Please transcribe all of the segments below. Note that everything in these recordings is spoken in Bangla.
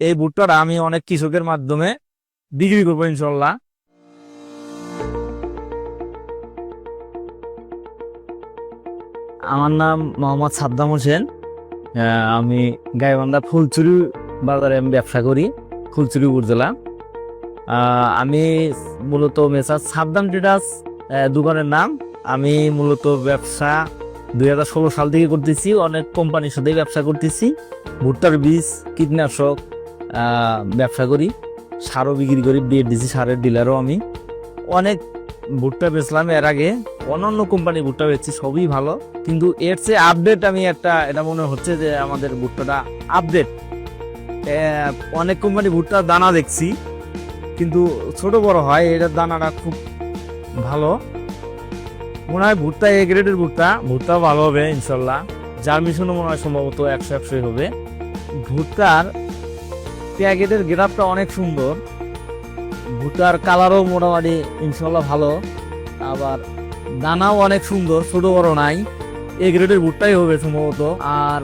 এই ভুট্টাটা আমি অনেক কৃষকের মাধ্যমে বিক্রি করবো ইনশাল্লাহ। আমার নাম মোহাম্মদ সাদ্দাম হোসেন। আমি গাইবান্ধা ফুলচুরি বাজারে আমি ব্যবসা করি, ফুলচুরি উপজেলা। আমি মূলত মেসার সাদ্দাম ট্রেডার্স দোকানের নাম। আমি মূলত ব্যবসা 2016 সাল থেকে করতেছি, অনেক কোম্পানির সাথে ব্যবসা করতেছি। ভুট্টার বীজ, কীটনাশক ব্যবসা করি, সারও বিক্রি করি, বিএডিসি সারের ডিলারও আমি। অনেক ভুট্টা বেচলাম এর আগে, অন্যান্য কোম্পানি ভুট্টা বেচছি, সবই ভালো। কিন্তু এর চেয়ে আপডেট আমি এটা মনে হচ্ছে যে আমাদের ভুট্টাটা আপডেট। অনেক কোম্পানি ভুট্টার দানা দেখছি, কিন্তু ছোট বড় হয়, এটার দানাটা খুব ভালো। মনে হয় ভুট্টা এ গ্রেডের ভুট্টা ভালো হবে ইনশাল্লাহ। জার্মিশনও মনে হয় সম্ভবত 100-100 হবে। ভুট্টার প্যাকেটের গ্রাফটা অনেক সুন্দর, ভুট্টার কালারও মোটামুটি ইনশাল্লাহ ভালো, আবার দানাও অনেক সুন্দর, ছোট বড় নাই, এ গ্রেডের ভুট্টাই হবে সম্ভবত। আর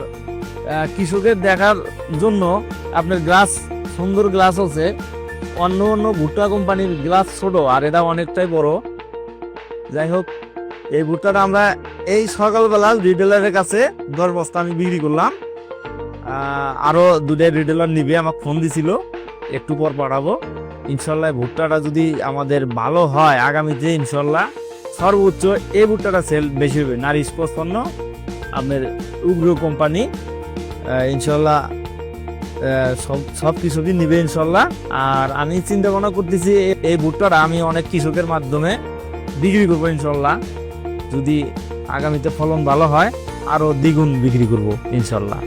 কৃষকের দেখার জন্য আপনার গ্লাস, সুন্দর গ্লাস আছে। অন্য অন্য ভুট্টা কোম্পানির গ্লাস ছোট, আর এটা অনেকটাই বড়। যাই হোক, এই ভুট্টাটা আমরা এই সকালবেলা রিটেলারের কাছে 10 বস্তা আমি বিক্রি করলাম। আরো 2টা রিটেলার নিবে, আমাকে ফোন দিছিল, একটু পর পাঠাবো ইনশাল্লাহ। ভুট্টাটা যদি আমাদের ভালো হয় আগামীতে ইনশাল্লাহ সর্বোচ্চ এই ভুট্টাটা সেল বেশি হবে। নারিশ 55 আপনার উগ্র কোম্পানি, ইনশাল্লাহ সব কৃষকই নিবে ইনশাল্লাহ। আর আমি চিন্তা ভাবনা করতেছি এই ভুট্টাটা আমি অনেক কৃষকের মাধ্যমে বিক্রি করবো ইনশাল্লাহ। যদি আগামীতে ফলন ভালো হয় আরো দ্বিগুণ বিক্রি করবো ইনশাল্লাহ।